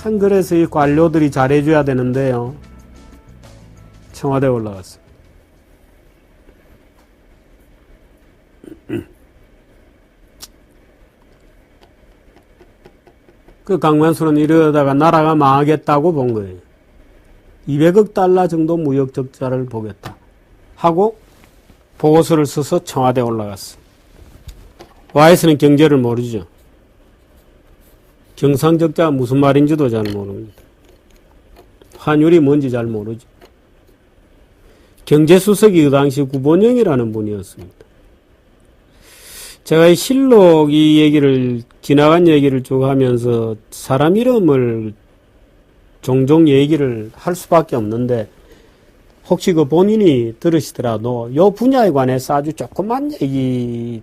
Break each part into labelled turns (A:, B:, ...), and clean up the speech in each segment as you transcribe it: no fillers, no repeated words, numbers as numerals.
A: 참 그래서 이 관료들이 잘해줘야 되는데요. 청와대에 올라갔어요. 그 강만수는 이러다가 나라가 망하겠다고 본 거예요. 200억 달러 정도 무역 적자를 보겠다 하고 보고서를 써서 청와대에 올라갔어요. 와이스는 경제를 모르죠. 경상적자가 무슨 말인지도 잘 모릅니다. 환율이 뭔지 잘 모르죠. 경제수석이 그 당시 구본영이라는 분이었습니다. 제가 이 실록 이 얘기를, 지나간 얘기를 쭉 하면서 사람 이름을 종종 얘기를 할 수밖에 없는데, 혹시 그 본인이 들으시더라도 요 분야에 관해서 아주 조그만 얘기,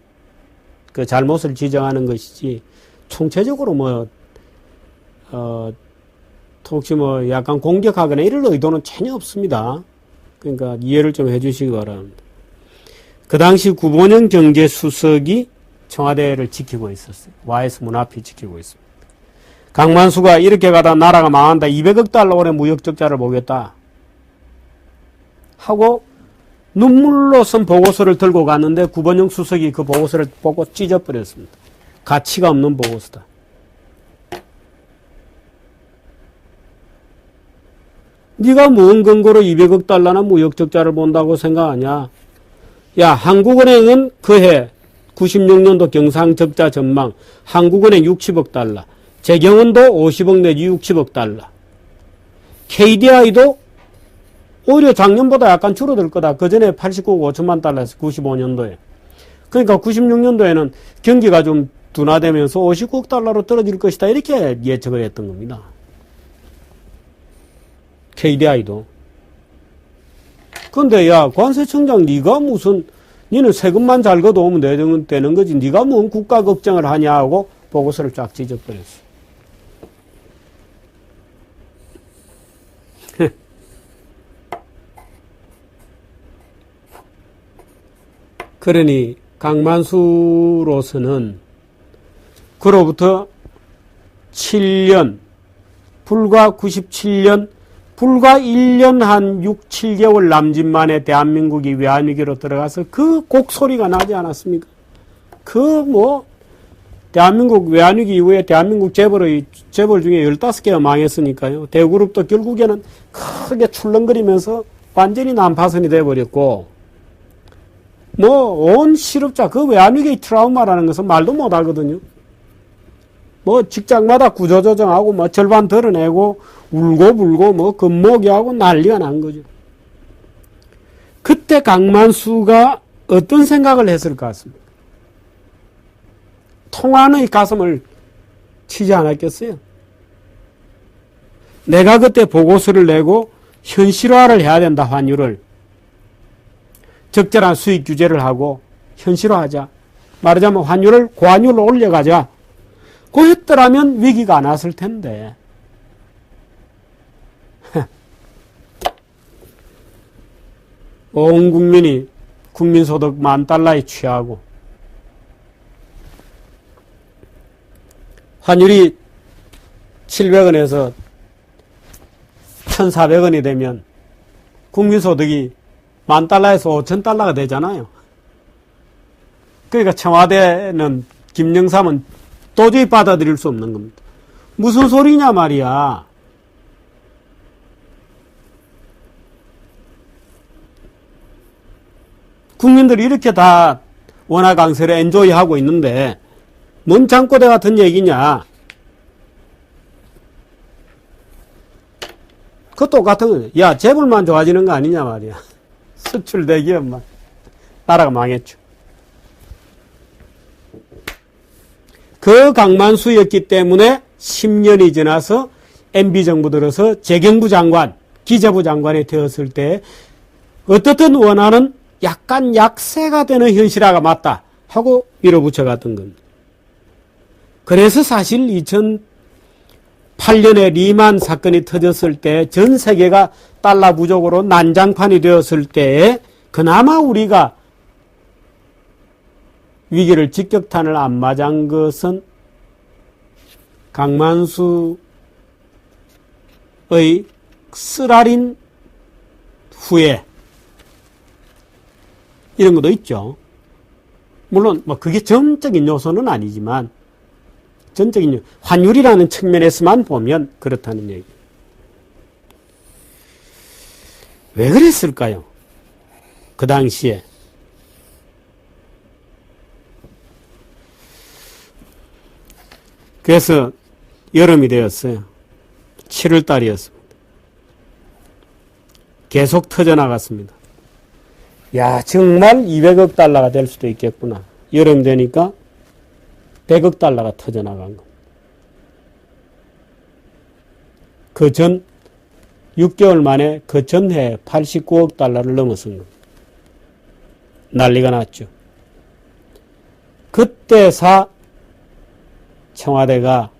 A: 그 잘못을 지적하는 것이지, 총체적으로 혹시 약간 공격하거나 이럴 의도는 전혀 없습니다. 그러니까 이해를 좀 해주시기 바랍니다. 그 당시 구본영 경제수석이 청와대를 지키고 있었어요. YS 문 앞이 지키고 있습니다. 강만수가 이렇게 가다 나라가 망한다. 200억 달러 올해 무역 적자를 보겠다 하고 눈물로 쓴 보고서를 들고 갔는데 구본영 수석이 그 보고서를 보고 찢어버렸습니다. 가치가 없는 보고서다. 네가 뭔 근거로 200억 달러나 무역 적자를 본다고 생각하냐? 야, 한국은행은 그해 96년도 경상적자 전망 한국은행 60억 달러, 재경은도 50억 내지 60억 달러, KDI도 오히려 작년보다 약간 줄어들 거다. 그 전에 89억 5천만 달러였어요. 95년도에. 그러니까 96년도에는 경기가 좀 둔화되면서 59억 달러로 떨어질 것이다. 이렇게 예측을 했던 겁니다. KDI도. 근데 야, 관세청장 네가 무슨, 니는 세금만 잘 걷어오면 되는 거지. 네가 뭔 국가 걱정을 하냐 하고 보고서를 쫙 찢어버렸어. 그러니 강만수로서는 그로부터 7년, 불과 97년, 불과 1년 한 6, 7개월 남짓 만에 대한민국이 외환위기로 들어가서 그 곡소리가 나지 않았습니까? 대한민국 외환위기 이후에 대한민국 재벌 중에 15개가 망했으니까요. 대우그룹도 결국에는 크게 출렁거리면서 완전히 난파선이 돼버렸고, 온 실업자, 그 외환위기의 트라우마라는 것은 말도 못 하거든요. 직장마다 구조조정하고, 절반 덜어내고, 울고불고, 금모기하고 난리가 난 거죠. 그때 강만수가 어떤 생각을 했을 것 같습니다. 통한의 가슴을 치지 않았겠어요? 내가 그때 보고서를 내고 현실화를 해야 된다, 환율을. 적절한 수익 규제를 하고 현실화하자. 말하자면 환율을 고환율로 올려가자. 그 했더라면 위기가 안 왔을 텐데. 온 국민이 국민소득 $10,000에 취하고 환율이 700원에서 1,400원이 되면 국민소득이 $10,000에서 $5,000가 되잖아요. 그러니까 청와대는, 김영삼은 도저히 받아들일 수 없는 겁니다. 무슨 소리냐 말이야. 국민들이 이렇게 다 원화 강세를 엔조이하고 있는데 뭔 잠꼬대 같은 얘기냐. 그 똑같은 거예요. 야, 재벌만 좋아지는 거 아니냐 말이야. 수출 대기업만. 나라가 망했죠. 그 강만수였기 때문에 10년이 지나서 MB정부 들어서 재경부 장관, 기재부 장관이 되었을 때 어떻든 원하는 약간 약세가 되는 현실화가 맞다 하고 밀어붙여 갔던 겁니다. 그래서 사실 2008년에 리만 사건이 터졌을 때 전 세계가 달러 부족으로 난장판이 되었을 때에 그나마 우리가 위기를 직격탄을 안 맞은 것은 강만수 쓰라린 후에 이런 것도 있죠. 물론 뭐 그게 전적인 요소는 아니지만 전적인 환율이라는 측면에서만 보면 그렇다는 얘기. 왜 그랬을까요? 그 당시에 그래서 여름이 되었어요. 7월 달이었습니다. 계속 터져나갔습니다. 야, 정말 200억 달러가 될 수도 있겠구나. 여름 되니까 100억 달러가 터져나간 겁니다. 그 전 6개월 만에 그 전해 89억 달러를 넘어선 겁니다. 난리가 났죠. 그때사 청와대가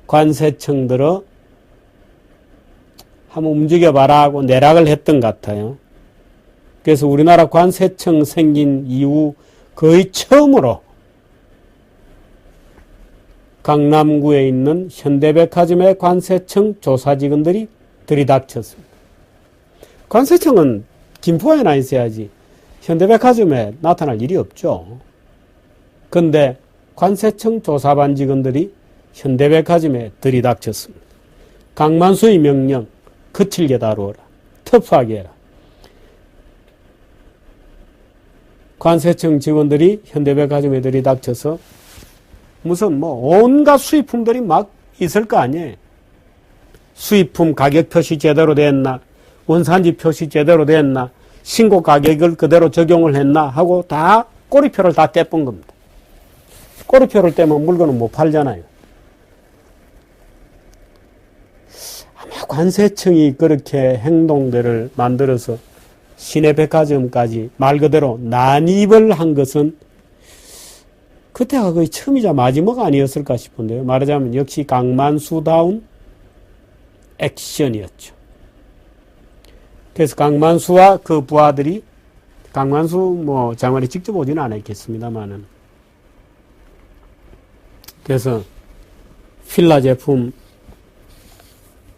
A: 관세청들어 한번 움직여봐라 하고 내락을 했던 것 같아요. 그래서 우리나라 관세청 생긴 이후 거의 처음으로 강남구에 있는 현대백화점의 관세청 조사직원들이 들이닥쳤습니다. 관세청은 김포에나 있어야지 현대백화점에 나타날 일이 없죠. 그런데 관세청 조사반 직원들이 현대백화점에 들이닥쳤습니다. 강만수의 명령 거칠게 다루어라. 터프하게 해라. 관세청 직원들이 현대백화점에 들이닥쳐서 무슨 온갖 수입품들이 막 있을 거 아니에요. 수입품 가격 표시 제대로 됐나, 원산지 표시 제대로 됐나, 신고 가격을 그대로 적용을 했나 하고 다 꼬리표를 다 떼본 겁니다. 꼬리표를 떼면 물건은 못 팔잖아요. 아마 관세청이 그렇게 행동들을 만들어서 시내백화점까지 말 그대로 난입을 한 것은 그때가 거의 처음이자 마지막 아니었을까 싶은데요. 말하자면 역시 강만수다운 액션이었죠. 그래서 강만수와 그 부하들이 강만수 장관이 직접 오지는 않았겠습니다만은 그래서 필라 제품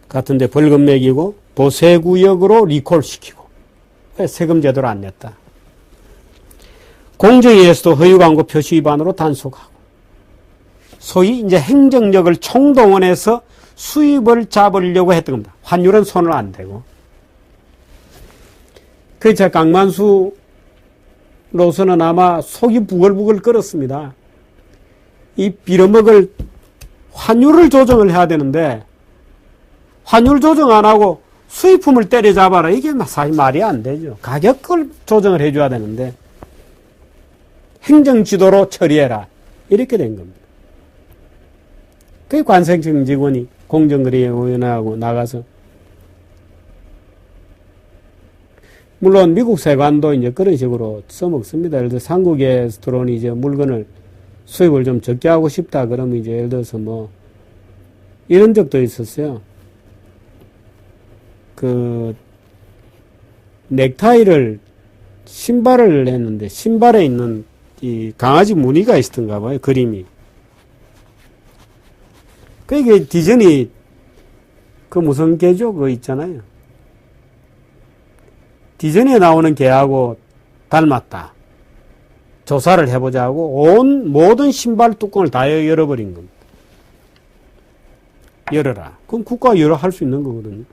A: 같은데 벌금 매기고 보세구역으로 리콜시키고 왜 세금 제대로 안 냈다. 공정위에서도 허위 광고 표시 위반으로 단속하고 소위 이제 행정력을 총동원해서 수입을 잡으려고 했던 겁니다. 환율은 손을 안 대고. 그래서 강만수로서는 아마 속이 부글부글 끓었습니다. 이 빌어먹을 환율을 조정을 해야 되는데 환율 조정 안 하고 수입품을 때려잡아라. 이게 사실 말이 안 되죠. 가격을 조정을 해줘야 되는데 행정지도로 처리해라. 이렇게 된 겁니다. 그 관세청 직원이 공정거래위원회하고 나가서 물론 미국 세관도 이제 그런 식으로 써먹습니다. 예를 들어서 한국에서 들어온 이제 물건을 수입을 좀 적게 하고 싶다 그러면 이제 예를 들어서 이런 적도 있었어요. 그 넥타이를 신발을 했는데 신발에 있는 이 강아지 무늬가 있었던가 봐요. 그림이. 그게 디즈니 그 무슨 개죠? 그거 있잖아요. 디즈니에 나오는 개하고 닮았다. 조사를 해보자고 모든 신발 뚜껑을 다 열어버린 겁니다. 열어라. 그럼 국가가 할 수 있는 거거든요.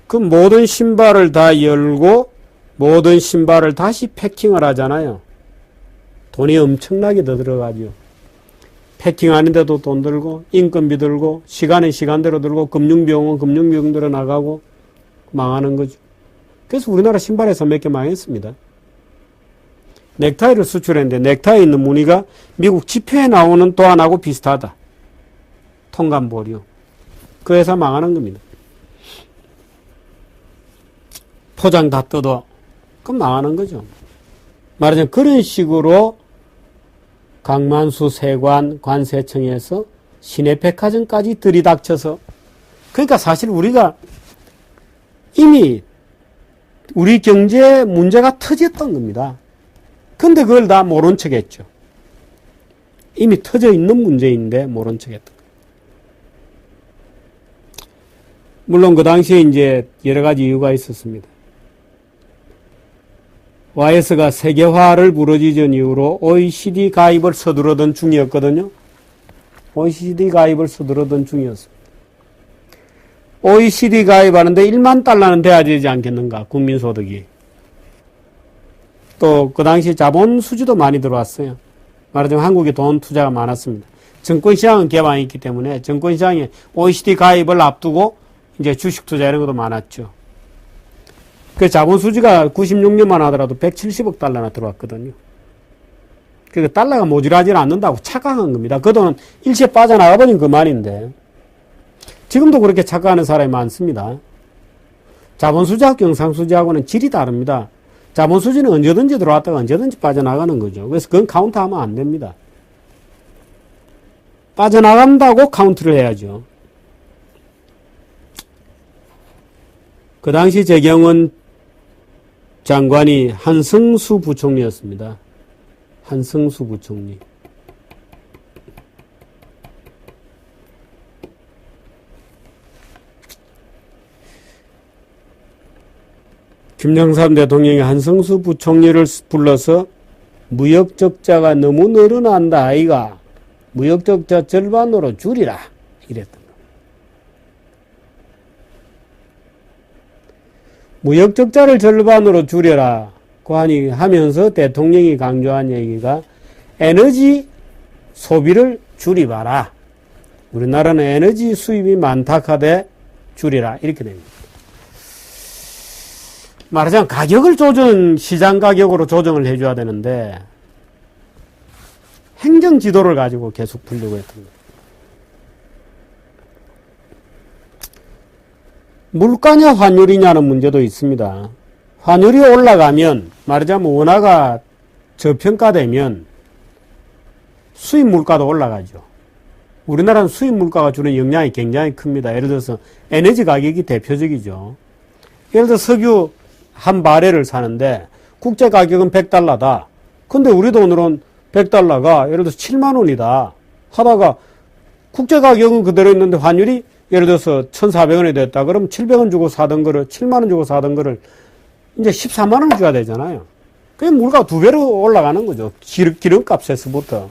A: 그 모든 신발을 다 열고 모든 신발을 다시 패킹을 하잖아요. 돈이 엄청나게 더 들어가죠. 패킹하는데도 돈 들고 인건비 들고 시간은 시간대로 들고 금융비용은 금융비용 들어 나가고 망하는 거죠. 그래서 우리나라 신발에서 몇 개 망했습니다. 넥타이를 수출했는데 넥타이에 있는 무늬가 미국 지폐에 나오는 도안하고 비슷하다. 통관보류. 그 회사 망하는 겁니다. 포장 다 뜯어. 그럼 망하는 거죠. 말하자면 그런 식으로 강만수 세관 관세청에서 시내백화점까지 들이닥쳐서 그러니까 사실 우리가 이미 우리 경제 문제가 터졌던 겁니다. 근데 그걸 다 모른 척 했죠. 이미 터져 있는 문제인데 모른 척 했던 거예요. 물론 그 당시에 이제 여러 가지 이유가 있었습니다. YS가 세계화를 부르짖은 이후로 OECD 가입을 서두르던 중이었거든요. OECD 가입을 서두르던 중이었습니다. OECD 가입하는데 1만 달러는 돼야 되지 않겠는가, 국민소득이. 또 그 당시 자본 수지도 많이 들어왔어요. 말하자면 한국이 돈 투자가 많았습니다. 증권시장은 개방이 있기 때문에 증권시장에 OECD 가입을 앞두고 이제 주식 투자 이런 것도 많았죠. 그 자본 수지가 96년만 하더라도 170억 달러나 들어왔거든요. 그러니까 달러가 모자라지 않는다고 착각한 겁니다. 그 돈은 일시에 빠져나가버린 그 말인데 지금도 그렇게 착각하는 사람이 많습니다. 자본수지하고 경상수지하고는 질이 다릅니다. 자본수지는 언제든지 들어왔다가 언제든지 빠져나가는 거죠. 그래서 그건 카운트하면 안 됩니다. 빠져나간다고 카운트를 해야죠. 그 당시 재경은 장관이 한승수 부총리였습니다. 한승수 부총리. 김영삼 대통령이 한승수 부총리를 불러서 무역적자가 너무 늘어난다 아이가. 무역적자 절반으로 줄이라. 이랬던 겁니다. 무역적자를 절반으로 줄여라. 고 하면서 대통령이 강조한 얘기가 에너지 소비를 줄이봐라. 우리나라는 에너지 수입이 많다 하되 줄이라. 이렇게 됩니다. 말하자면 가격을 시장 가격으로 조정을 해줘야 되는데 행정 지도를 가지고 계속 풀려고 했던 거예요. 물가냐 환율이냐는 문제도 있습니다. 환율이 올라가면 말하자면 원화가 저평가되면 수입 물가도 올라가죠. 우리나라는 수입 물가가 주는 영향이 굉장히 큽니다. 예를 들어서 에너지 가격이 대표적이죠. 예를 들어 석유 한 바렐을 사는데 국제 가격은 100달러다. 근데 우리 돈으로는 100달러가 예를 들어서 7만 원이다. 하다가 국제 가격은 그대로 있는데 환율이 예를 들어서 1,400원이 됐다. 그럼 700원 주고 사던 거를 7만 원 주고 사던 거를 이제 14만 원 줘야 되잖아요. 그게 물가가 2배로 올라가는 거죠. 기름값에서부터.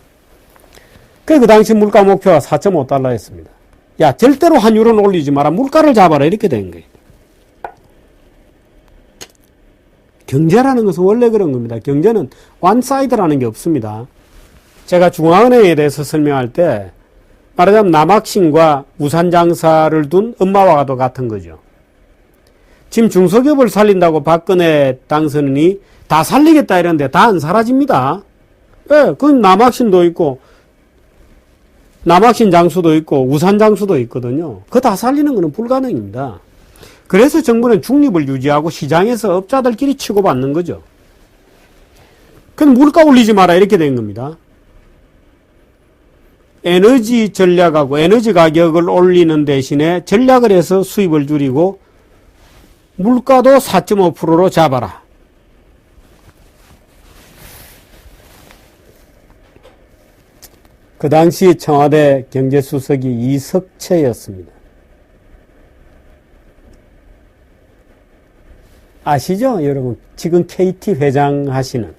A: 그 당시 물가 목표가 4.5달러였습니다. 야, 절대로 환율은 올리지 마라. 물가를 잡아라. 이렇게 된 거예요. 경제라는 것은 원래 그런 겁니다. 경제는 원사이드라는 게 없습니다. 제가 중앙은행에 대해서 설명할 때 말하자면 남학신과 우산장사를 둔 엄마와도 같은 거죠. 지금 중소기업을 살린다고 박근혜 당선인이 다 살리겠다 이러는데 다 안 사라집니다. 예, 그건 남학신도 있고 남학신 장수도 있고 우산 장수도 있거든요. 그거 다 살리는 것은 불가능입니다. 그래서 정부는 중립을 유지하고 시장에서 업자들끼리 치고받는 거죠. 그럼 물가 올리지 마라 이렇게 된 겁니다. 에너지 전략하고 에너지 가격을 올리는 대신에 전략을 해서 수입을 줄이고 물가도 4.5%로 잡아라. 그 당시 청와대 경제수석이 이석채였습니다. 아시죠? 여러분. 지금 KT 회장 하시는.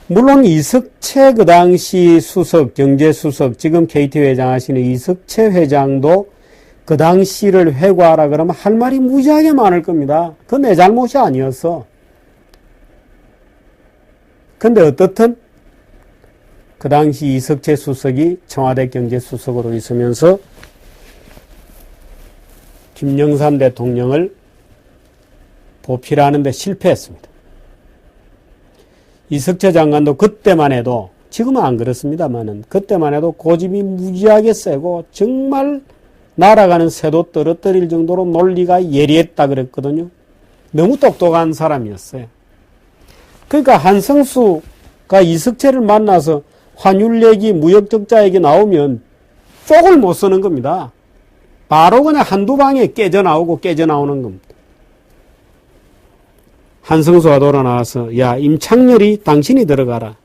A: 물론 이석채 그 당시 수석, 경제수석, 지금 KT 회장 하시는 이석채 회장도 그 당시를 회고하라 그러면 할 말이 무지하게 많을 겁니다. 그건 내 잘못이 아니었어. 근데 어떻든 그 당시 이석채 수석이 청와대 경제수석으로 있으면서 김영삼 대통령을 보필하는 데 실패했습니다. 이석채 장관도 그때만 해도 지금은 안 그렇습니다만은 그때만 해도 고집이 무지하게 세고 정말 날아가는 새도 떨어뜨릴 정도로 논리가 예리했다 그랬거든요. 너무 똑똑한 사람이었어요. 그러니까 한성수가 이석채를 만나서 환율 얘기, 무역적자 얘기 나오면 쪽을 못 쓰는 겁니다. 바로 그냥 한두 방에 깨져나오고 깨져나오는 겁니다. 한성수가 돌아 나와서 야 임창렬이 당신이 들어가라.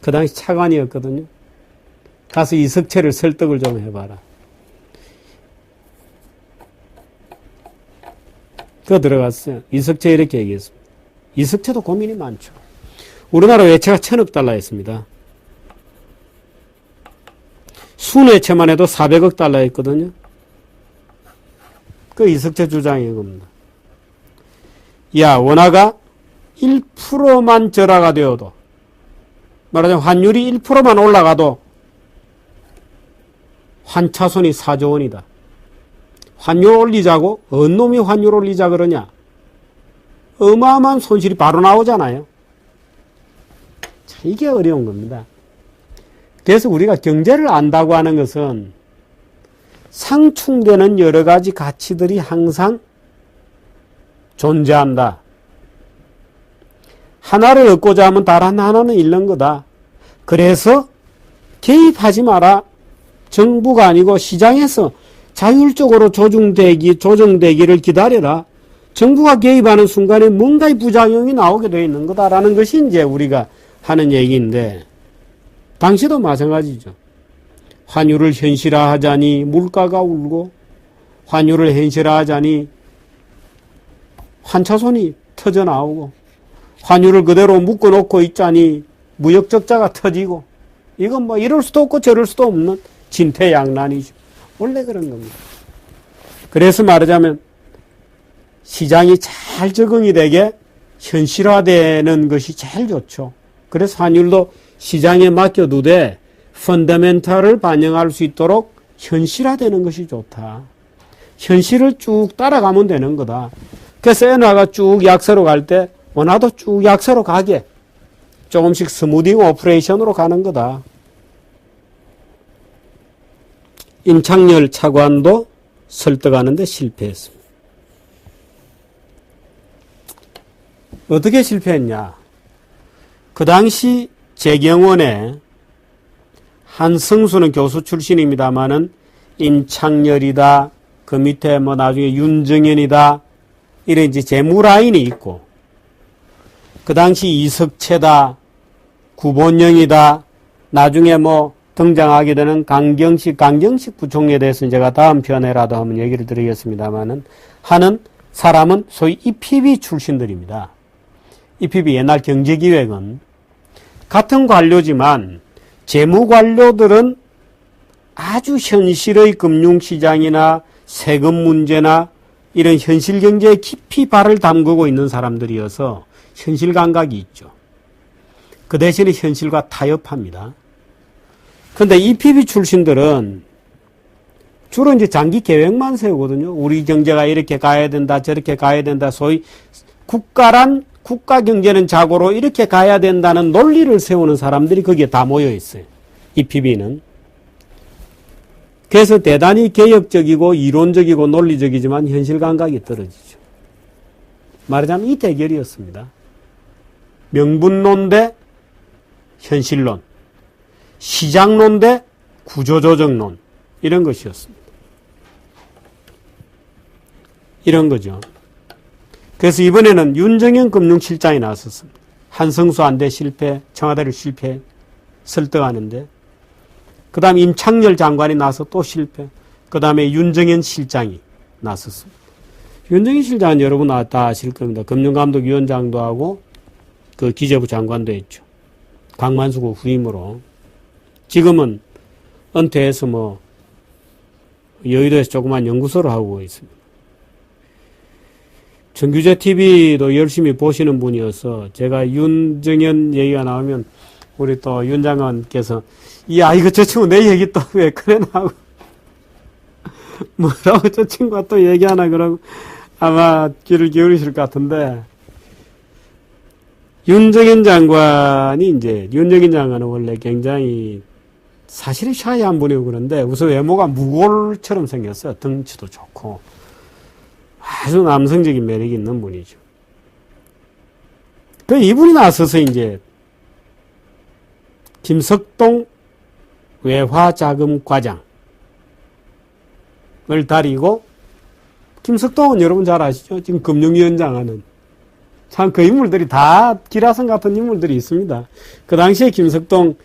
A: 그 당시 차관이었거든요. 가서 이석채를 설득을 좀 해봐라. 그거 들어갔어요. 이석채 이렇게 얘기했습니다. 이석채도 고민이 많죠. 우리나라 외채가 1,000억 달러였습니다. 순외채만 해도 400억 달러였거든요. 그 이석채 주장인 겁니다. 야, 원화가 1%만 절하가 되어도, 말하자면 환율이 1%만 올라가도 환차손이 4조 원이다. 환율 올리자고 어느 놈이 환율 올리자 그러냐. 어마어마한 손실이 바로 나오잖아요. 자, 이게 어려운 겁니다. 그래서 우리가 경제를 안다고 하는 것은 상충되는 여러 가지 가치들이 항상 존재한다. 하나를 얻고자 하면 다른 하나는 잃는 거다. 그래서 개입하지 마라. 정부가 아니고 시장에서 자율적으로 조정되기를 기다려라. 정부가 개입하는 순간에 뭔가의 부작용이 나오게 되어 있는 거다라는 것이 이제 우리가 하는 얘기인데, 당시도 마찬가지죠. 환율을 현실화하자니 물가가 울고, 환율을 현실화하자니 환차손이 터져 나오고, 환율을 그대로 묶어놓고 있자니 무역적자가 터지고, 이건 뭐 이럴 수도 없고 저럴 수도 없는 진퇴양난이죠. 원래 그런 겁니다. 그래서 말하자면 시장이 잘 적응이 되게 현실화되는 것이 제일 좋죠. 그래서 환율도 시장에 맡겨두되 펀더멘탈을 반영할 수 있도록 현실화되는 것이 좋다. 현실을 쭉 따라가면 되는 거다. 그래서 엔화가 쭉 약세로 갈 때 원화도 쭉 약세로 가게 조금씩 스무딩 오퍼레이션으로 가는 거다. 임창열 차관도 설득하는데 실패했습니다. 어떻게 실패했냐? 그 당시 재경원에 한성수는 교수 출신입니다마는 임창열이다, 그 밑에 뭐 나중에 윤정현이다, 이런 이제 재무 라인이 있고, 그 당시 이석채다, 구본영이다, 나중에 뭐 등장하게 되는 강경식 부총리에 대해서는 제가 다음 편에라도 한번 얘기를 드리겠습니다만은, 하는 사람은 소위 EPB 출신들입니다. EPB 옛날 경제기획은 같은 관료지만 재무 관료들은 아주 현실의 금융시장이나 세금 문제나 이런 현실 경제에 깊이 발을 담그고 있는 사람들이어서 현실 감각이 있죠. 그 대신에 현실과 타협합니다. 근데 EPB 출신들은 주로 이제 장기 계획만 세우거든요. 우리 경제가 이렇게 가야 된다, 저렇게 가야 된다. 소위 국가 경제는 자고로 이렇게 가야 된다는 논리를 세우는 사람들이 거기에 다 모여 있어요. EPB는. 그래서 대단히 개혁적이고 이론적이고 논리적이지만 현실 감각이 떨어지죠. 말하자면 이 대결이었습니다. 명분론 대 현실론, 시장론 대 구조조정론, 이런 것이었습니다. 이런 거죠. 그래서 이번에는 윤정현 금융실장이 나섰습니다. 한성수 안대 실패, 청와대를 실패, 설득하는데, 그 다음에 임창열 장관이 나서 또 실패, 그 다음에 윤정현 실장이 나섰습니다. 윤정현 실장은 여러분 다 아실 겁니다. 금융감독위원장도 하고 그 기재부 장관도 했죠. 강만수고 후임으로. 지금은 은퇴해서 뭐 여의도에서 조그만 연구소를 하고 있습니다. 정규재 TV도 열심히 보시는 분이어서 제가 윤정현 얘기가 나오면 우리 또 윤 장관께서 이거 저 친구 내 얘기 또 왜 그래 나하고 뭐라고 저 친구가 또 얘기하나 그러고 아마 귀를 기울이실 것 같은데, 윤정현 장관은 원래 굉장히 사실은 샤이한 분이고 그런데 우선 외모가 무골처럼 생겼어요. 덩치도 좋고 아주 남성적인 매력이 있는 분이죠. 그 이분이 나서서 이제 김석동 외화자금과장을 다리고, 김석동은 여러분 잘 아시죠? 지금 금융위원장 하는. 참 그 인물들이 다 기라성 같은 인물들이 있습니다. 그 당시에 김석동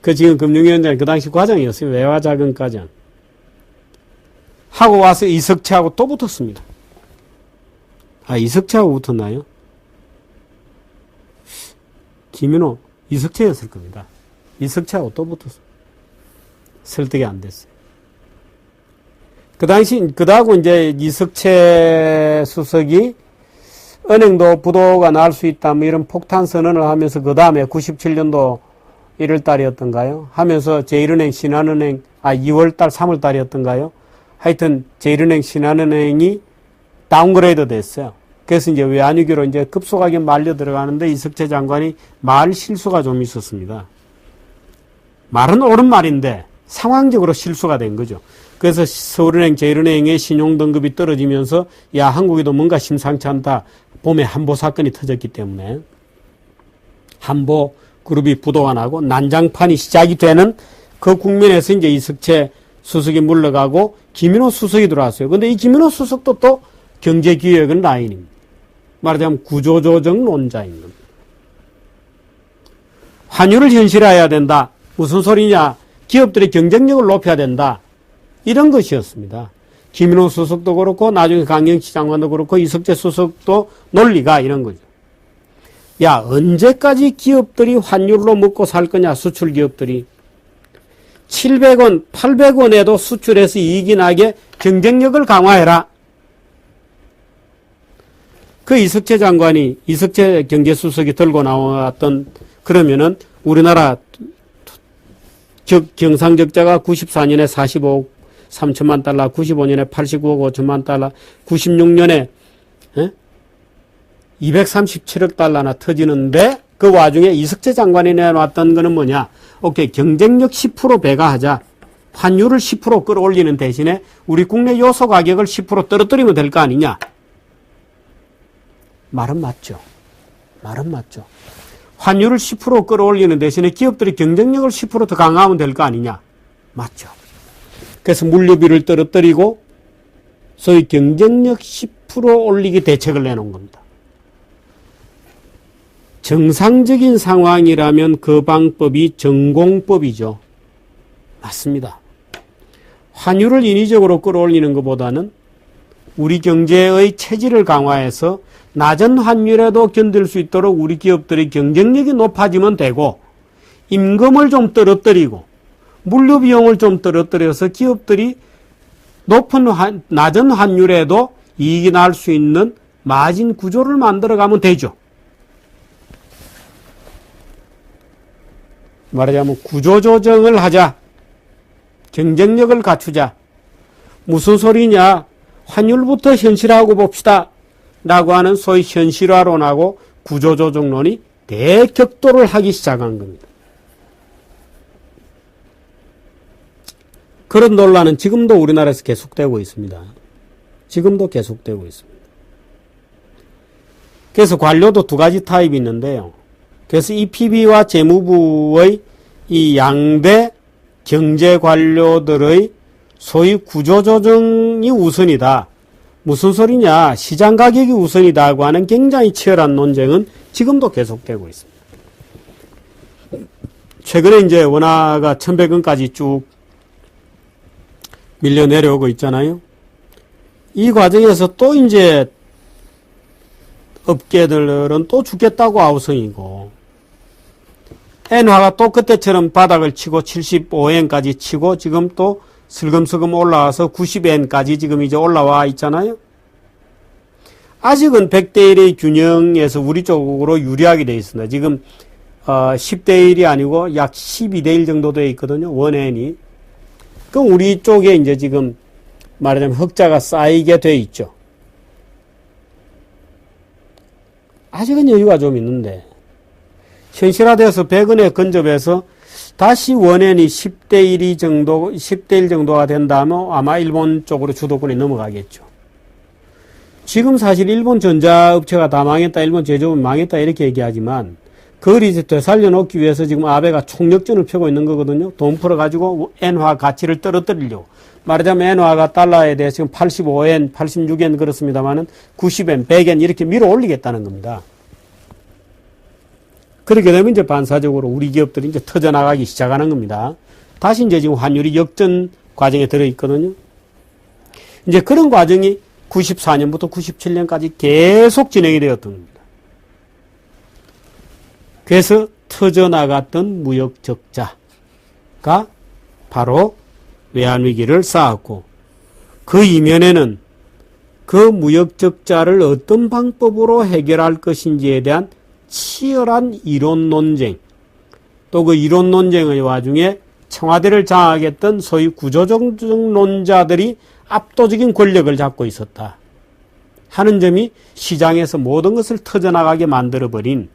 A: 그 지금 금융위원장 그 당시 과장이었어요. 외화자금 과장. 하고 와서 이석채하고 또 붙었습니다. 아, 이석채하고 붙었나요? 김윤호, 이석채였을 겁니다. 이석채하고 또 붙었어요. 설득이 안 됐어요. 그 당시, 그다고 이제 이석채 수석이 은행도 부도가 날 수 있다, 뭐 이런 폭탄 선언을 하면서 그 다음에 97년도 1월 달이었던가요? 하면서 제1은행, 신한은행, 2월 달, 3월 달이었던가요? 하여튼 제1은행, 신한은행이 다운그레이드 됐어요. 그래서 이제 외환위기로 이제 급속하게 말려 들어가는데 이석채 장관이 말 실수가 좀 있었습니다. 말은 옳은 말인데 상황적으로 실수가 된 거죠. 그래서 서울은행, 제1은행의 신용등급이 떨어지면서 야, 한국에도 뭔가 심상치 않다. 봄에 한보 사건이 터졌기 때문에 한보 그룹이 부도가 나고 난장판이 시작이 되는 그 국면에서 이제 이석채 수석이 물러가고 김인호 수석이 들어왔어요. 근데 이 김인호 수석도 또 경제기획은 라인입니다. 말하자면 구조조정론자인 겁니다. 환율을 현실화해야 된다. 무슨 소리냐? 기업들의 경쟁력을 높여야 된다. 이런 것이었습니다. 김인호 수석도 그렇고 나중에 강경치 장관도 그렇고 이석채 수석도 논리가 이런 거죠. 야, 언제까지 기업들이 환율로 먹고 살 거냐, 수출 기업들이. 700원, 800원에도 수출해서 이익이 나게 경쟁력을 강화해라. 그 이석채 장관이, 이석채 경제수석이 들고 나왔던, 그러면은 우리나라 경상적자가 94년에 45억 3천만 달러, 95년에 89억 5천만 달러, 96년에 237억 달러나 터지는데 그 와중에 이석채 장관이 내놨던 거는 뭐냐? 오케이, 경쟁력 10% 배가하자. 환율을 10% 끌어올리는 대신에 우리 국내 요소 가격을 10% 떨어뜨리면 될 거 아니냐? 말은 맞죠. 말은 맞죠. 환율을 10% 끌어올리는 대신에 기업들이 경쟁력을 10% 더 강화하면 될 거 아니냐? 맞죠. 그래서 물류비를 떨어뜨리고 소위 경쟁력 10% 올리기 대책을 내놓은 겁니다. 정상적인 상황이라면 그 방법이 전공법이죠. 맞습니다. 환율을 인위적으로 끌어올리는 것보다는 우리 경제의 체질을 강화해서 낮은 환율에도 견딜 수 있도록 우리 기업들의 경쟁력이 높아지면 되고 임금을 좀 떨어뜨리고 물류 비용을 좀 떨어뜨려서 기업들이 낮은 환율에도 이익이 날 수 있는 마진 구조를 만들어가면 되죠. 말하자면 구조조정을 하자. 경쟁력을 갖추자. 무슨 소리냐? 환율부터 현실화하고 봅시다. 라고 하는 소위 현실화론하고 구조조정론이 대격돌을 하기 시작한 겁니다. 그런 논란은 지금도 우리나라에서 계속되고 있습니다. 지금도 계속되고 있습니다. 그래서 관료도 두 가지 타입이 있는데요. 그래서 EPB와 재무부의 이 양대 경제 관료들의 소위 구조조정이 우선이다. 무슨 소리냐? 시장 가격이 우선이다고 하는 굉장히 치열한 논쟁은 지금도 계속되고 있습니다. 최근에 이제 원화가 1100원까지 쭉 밀려 내려오고 있잖아요. 이 과정에서 또 이제 업계들은 또 죽겠다고 아우성이고, 엔화가 또 그때처럼 바닥을 치고 75엔까지 치고 지금 또 슬금슬금 올라와서 90엔까지 지금 이제 올라와 있잖아요. 아직은 100대 1의 균형에서 우리 쪽으로 유리하게 되어 있습니다. 지금 10대 1이 아니고 약 12대 1 정도 되어 있거든요. 원엔이. 그럼 우리 쪽에 이제 지금 말하자면 흑자가 쌓이게 되어 있죠. 아직은 여유가 좀 있는데 현실화돼서 100원에 근접해서 다시 원엔이 10대 1이 정도, 10대 1 정도가 된다면 아마 일본 쪽으로 주도권이 넘어가겠죠. 지금 사실 일본 전자업체가 다 망했다, 일본 제조업은 망했다 이렇게 얘기하지만 그걸 이제 되살려 놓기 위해서 지금 아베가 총력전을 펴고 있는 거거든요. 돈 풀어가지고 엔화 가치를 떨어뜨리려고. 말하자면 엔화가 달러에 대해 지금 85엔, 86엔 그렇습니다만은 90엔, 100엔 이렇게 밀어 올리겠다는 겁니다. 그렇게 되면 이제 반사적으로 우리 기업들이 이제 터져나가기 시작하는 겁니다. 다시 이제 지금 환율이 역전 과정에 들어있거든요. 이제 그런 과정이 94년부터 97년까지 계속 진행이 되었던 겁니다. 그래서 터져나갔던 무역 적자가 바로 외환위기를 쌓았고, 그 이면에는 그 무역 적자를 어떤 방법으로 해결할 것인지에 대한 치열한 이론 논쟁, 또 그 이론 논쟁의 와중에 청와대를 장악했던 소위 구조조정론자들이 압도적인 권력을 잡고 있었다 하는 점이 시장에서 모든 것을 터져나가게 만들어버린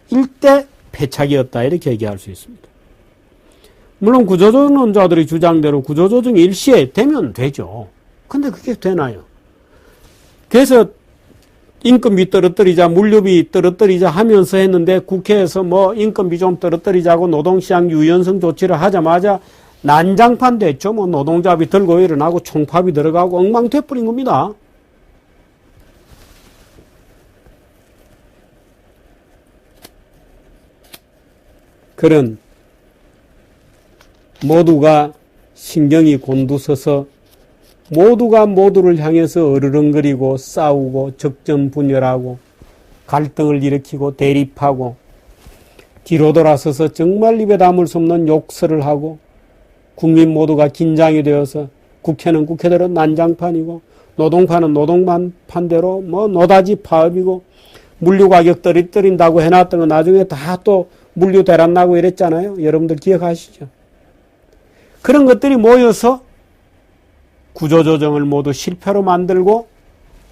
A: 일대 패착이었다, 이렇게 얘기할 수 있습니다. 물론 구조조정론자들의 주장대로 구조조정이 일시에 되면 되죠. 근데 그게 되나요? 그래서 인건비 떨어뜨리자, 물류비 떨어뜨리자 하면서 했는데, 국회에서 뭐 인건비 좀 떨어뜨리자고 노동시장 유연성 조치를 하자마자 난장판 됐죠. 뭐 노동자비 들고 일어나고 총파비 들어가고 엉망돼버린 겁니다. 그런 모두가 신경이 곤두서서 모두가 모두를 향해서 어르렁거리고 싸우고 적전분열하고 갈등을 일으키고 대립하고 뒤로 돌아서서 정말 입에 담을 수 없는 욕설을 하고 국민 모두가 긴장이 되어서 국회는 국회대로 난장판이고 노동파는 노동판대로 뭐 노다지 파업이고 물류 가격 떨어뜨린다고 해놨던 거 나중에 다 또 물류 대란 나고 이랬잖아요. 여러분들 기억하시죠? 그런 것들이 모여서 구조조정을 모두 실패로 만들고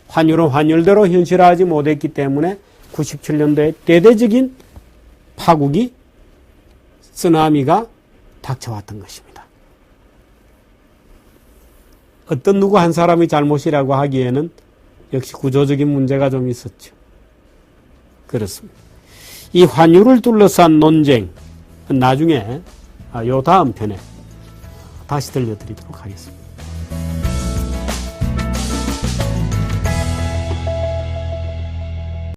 A: 환율은 환율대로 현실화하지 못했기 때문에 97년도에 대대적인 파국이, 쓰나미가 닥쳐왔던 것입니다. 어떤 누구 한 사람의 잘못이라고 하기에는 역시 구조적인 문제가 좀 있었죠. 그렇습니다. 이 환율을 둘러싼 논쟁, 나중에 요 다음 편에 다시 들려드리도록 하겠습니다.